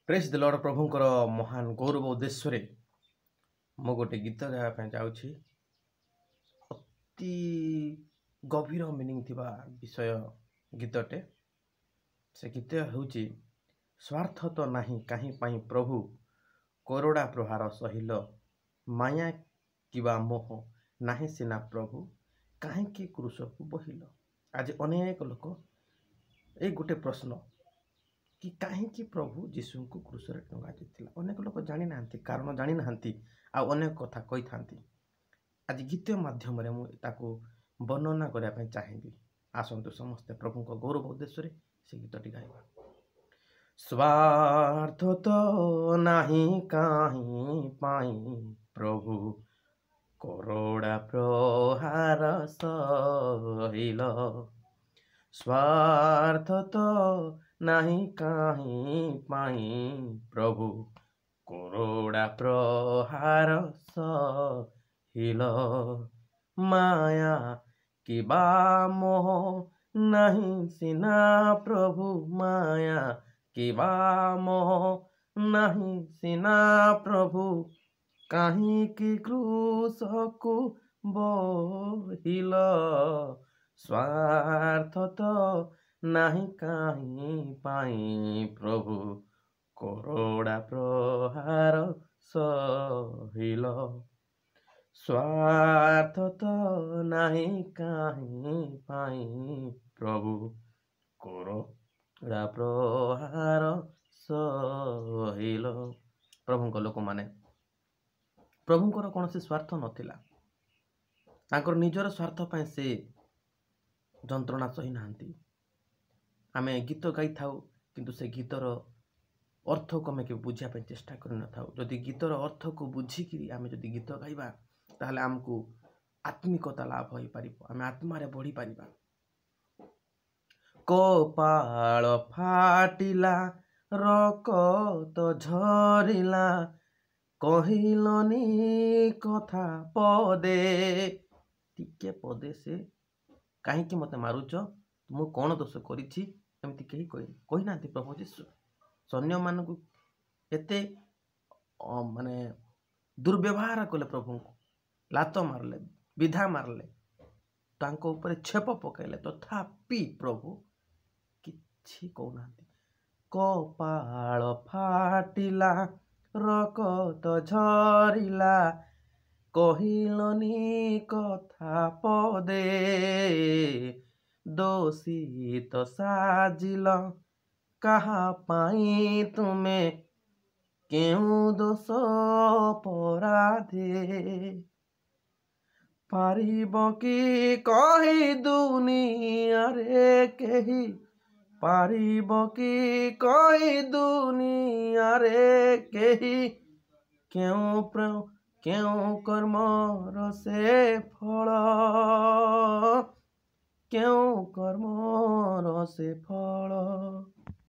ପ୍ରେଜ୍ ଦ ଲର୍ଡ ପ୍ରଭୁଙ୍କର ମହାନ ଗୌରବ ଉଦ୍ଦେଶ୍ୟରେ ମୁଁ ଗୋଟେ ଗୀତ ଗାଇବା ପାଇଁ ଯାଉଛି। ଅତି ଗଭୀର ମିନିଂ ଥିବା ବିଷୟ ଗୀତଟେ। ସେ ଗୀତ ହେଉଛି ସ୍ୱାର୍ଥ ତ ନାହିଁ କାହିଁ ପାଇଁ ପ୍ରଭୁ, କରୋଡ଼ା ପ୍ରହାର ସହିଲ, ମାୟା କିବା ମୋହ ନାହିଁ ସିନା ପ୍ରଭୁ, କାହିଁକି କ୍ରୁଶକୁ ବହିଲ। ଆଜି ଅନେକ ଲୋକ ଏଇ ଗୋଟେ ପ୍ରଶ୍ନ कि कहीं प्रभु जीशु को क्रूसरे टंगा जाइथिला। अनेक लोक जानी नांती, कारण जानी नांती, आ अनेक कथा कही थांती। आज गीत माध्यम रे मु ताको वर्णना करिया पय चाहिबी। आसंतु समस्त प्रभु को गौरव उद्देश्य से गीतटी गाइबा। स्वार्थ तो नाही काहीं पाई प्रभु, करोड़ा प्रहार सहिल। स्वार्थ तो नहीं काहीं पाई प्रभु, करोड़ा प्रहार सहिल। माया किबा मोह नहीं सिना प्रभु, माया किबा मोह नहीं सिना प्रभु, काहीं की क्रूस को बहिल। स्वार्थ तो नहीं काहीं पाई प्रभु, करोड़ा प्रहार सहिल। स्वार्थ तो नहीं काहीं पाई प्रभु, करोड़ा प्रहार सहिल। प्रभुଙ୍କ ଲୋକମାନେ ପ୍ରଭୁଙ୍କର କୌଣସି ସ୍ୱାର୍ଥ ନଥିଲା। ତାଙ୍କର ନିଜର ସ୍ୱାର୍ଥ ପାଇଁ ସେ ଯନ୍ତ୍ରଣା ସହି ନାହାନ୍ତି। आमे गीत गाई थाउ किंतु से गीतर अर्थ को आम के बुझा चेष्टा कर न थाउ। जदि गीतर अर्थ को बुझिकी आम जदि गीत गाइबा ताहले आमको आत्मिकता लाभ हो पार, आम आत्मा रे बढ़ी पारिबा। कपाळ फाटिला रकत झरिला, कहिलनी कथा पदे। टिके पदे से कहीं मते मारुच, मु कौन दोष करिछि एमती कही कही ना प्रभु जीशु। सैन्य मान को एते माने दुर्व्यवहार कले, प्रभु को लात मारले, विधा मारले, तांको ऊपर छेप पकाइले, तथापि प्रभु किछि कहना। कपाळ फाटिला रकत झरिला, कहिलनी कथा पदे। दोषी तो साजिल कहा पाई तुमे, केउ दोष अपराधे। पारिब कि कही दुनिया रे केही, पारिब कि कही दुनिया रे केही, केउ कर्मर से फल, केउ कर्मर से फल।